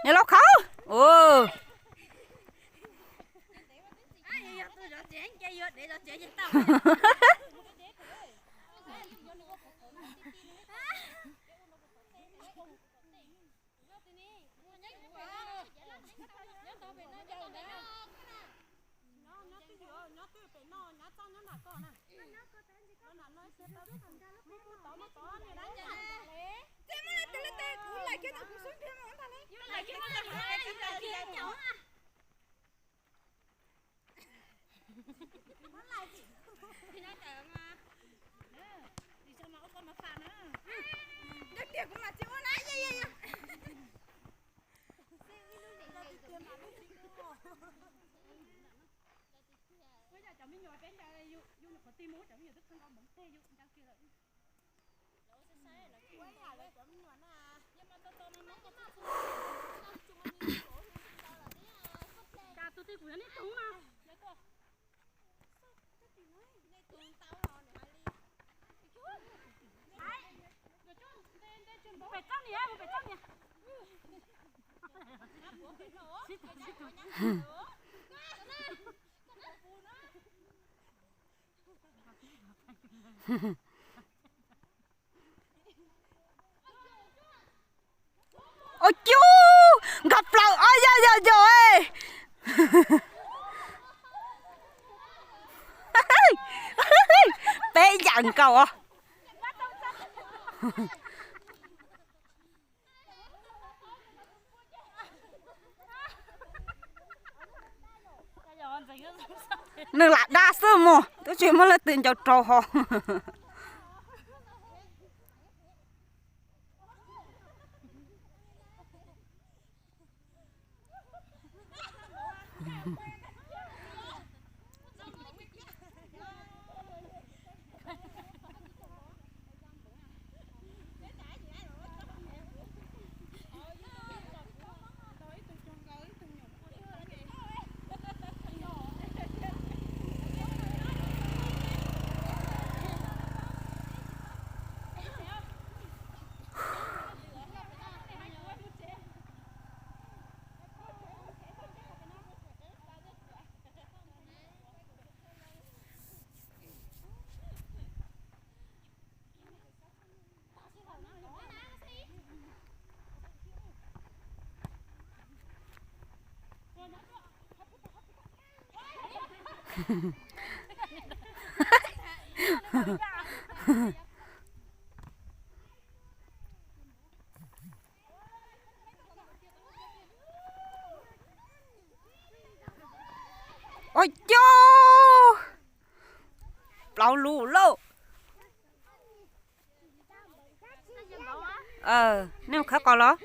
nhớ lóc khó ừ ôi chú gặp lần ôi giờ rồi bé dặn cầu à nương lại đa số mà tôi chỉ mới là tiền cho trâu họ ôi chú lâu lù lâu nếu khác còn đó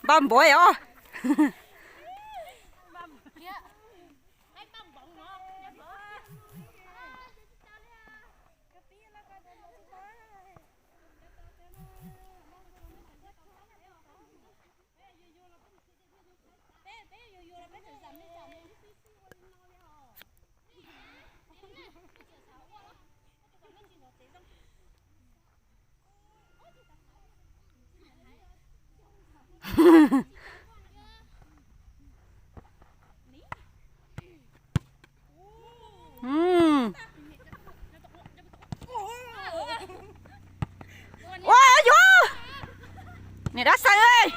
băm bội à wow vô này đã say ơi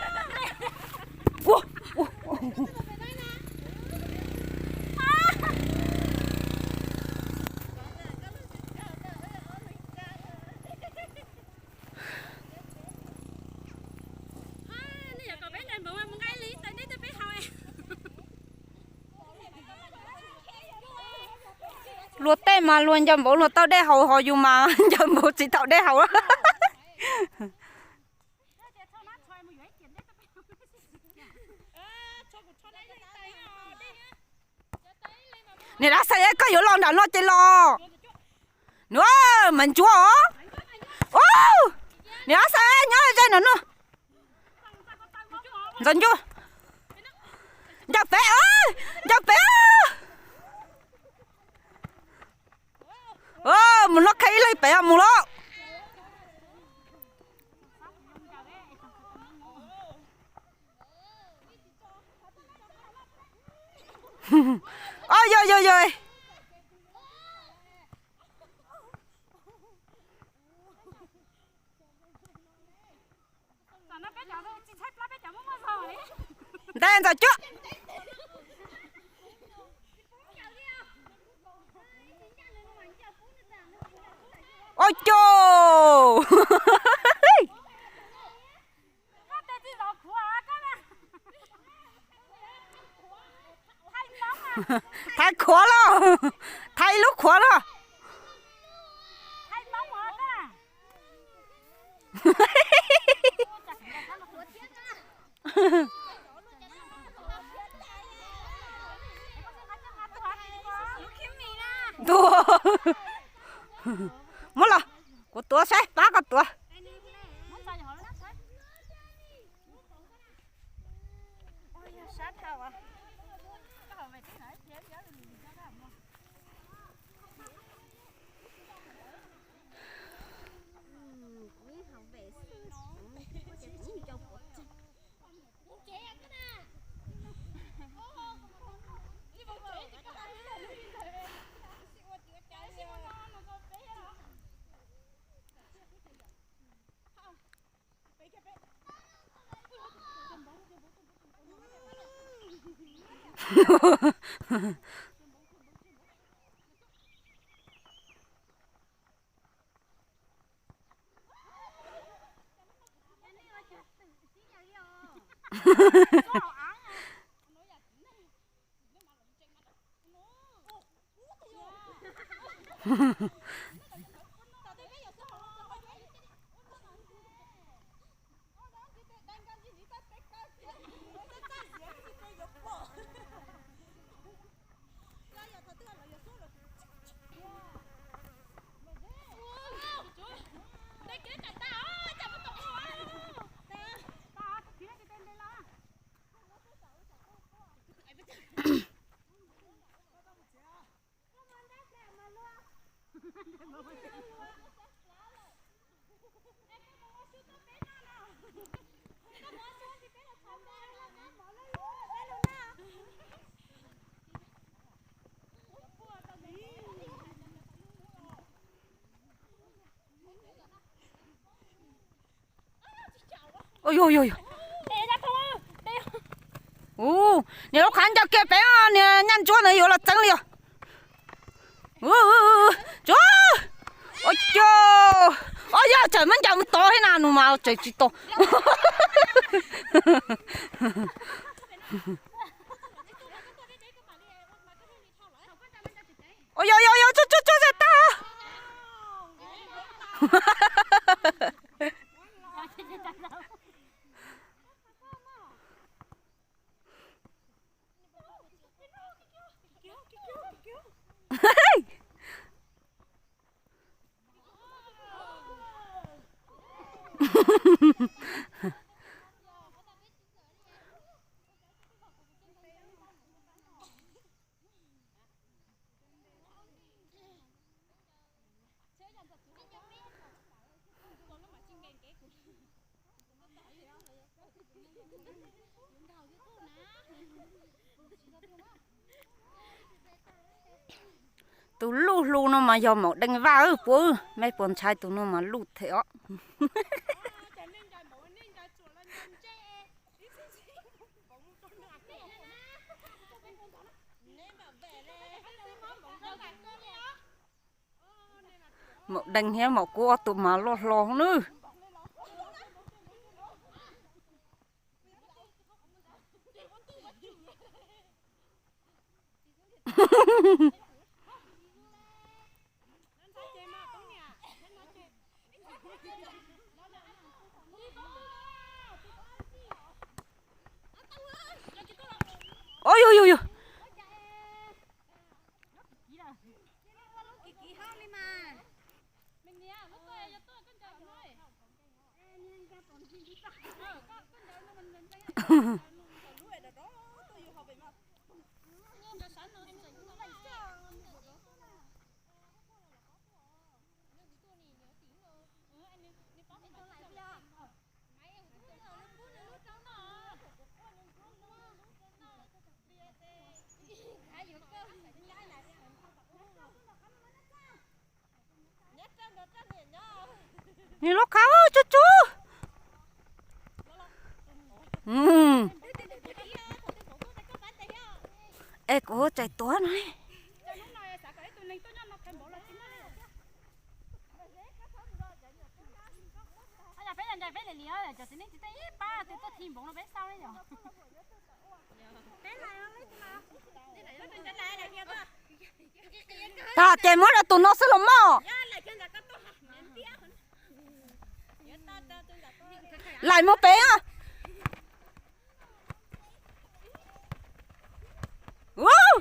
luộc tem mà luôn cho bố luộc tao đe hầu họ dùng mà cho bố chỉ tao đe hầu á nè đã say có yếu lòng đã lo chơi lo nữa mình chúa ô nè đã say nhớ chơi nữa nữa dần chưa giặc bé ơi giặc bé một lúc khi lấy bé một lúc ôi rồi rồi rồi đây rồi chứ ôi chô thay khó lo thay lúc khó lo đùa mất rồi của tua xe ba con tua ôi ôi ôi nếu khán cho kia bé nè nhăn chúa này yếu là trắng liều chúa ôi trời ôi giờ trời mình chẳng to thế nào mà trời chỉ to ôi ôi chúa giật ta tụi lu nó mà giờ một đánh vào bố mấy con trai tụi nó mà lụt thế á một đánh hết một cô tụi mà lo nữa ôi ôi ôi Nè lúc khao chú chú. Ê cô chạy tối này. Ta chạy mất là tụi nó sẽ làm mò. Lại một bé à. Wow.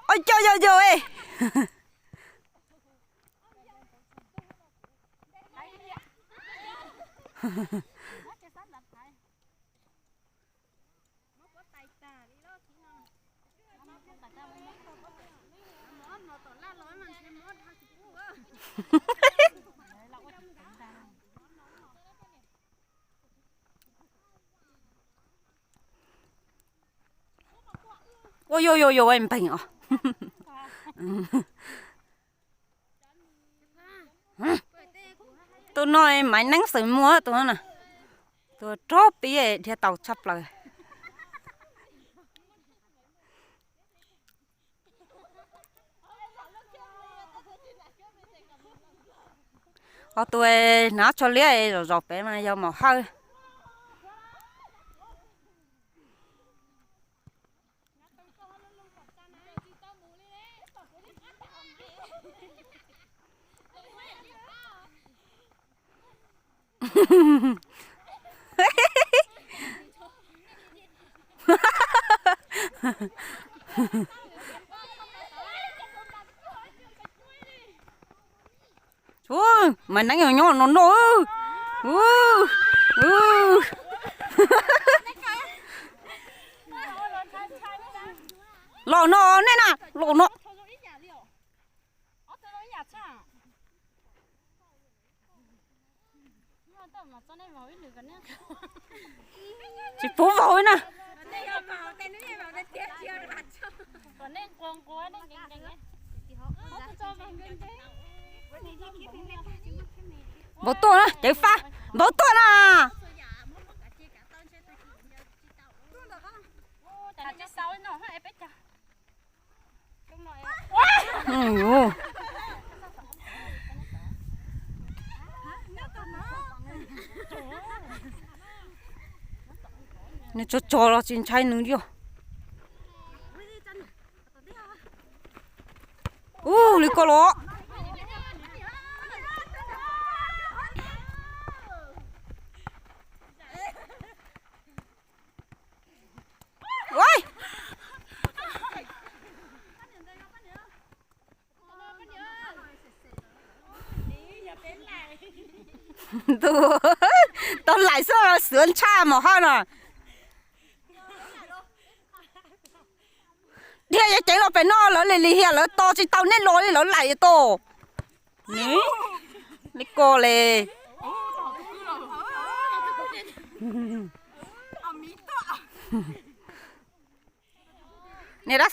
Ôi trời ơi trời. Ôi ôi ôi ôi em bình à. Tôi nói máy nắng sớm mua tôi nè. Tôi chóp bia thì tàu chấp lại. Tôi nó cho lia rồi rồi bé mà giờ mà hơi. Mày đánh nhỏ nhỏ nó nổ. Lò nó nên à, lò nó. Chị phú vội nè. Bố tôi nè, chạy pha. Bố tôi nè. Nè cho nó chín cháy nữa đi. Lý có lọ. Ôi. Tôi lại sao sườn cha mà hơn à. Đi vậy chạy nó phải nó lỡ lì lì lỡ to chỉ tao nên lối lỡ lại to. Ní. Lý cô lê. nè đó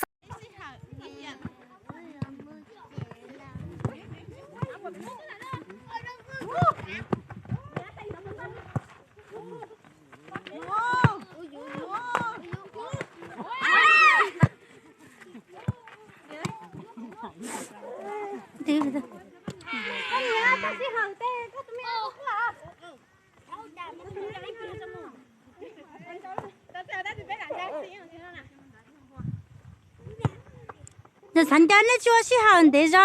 저 산단에 주어시 하면 되죠.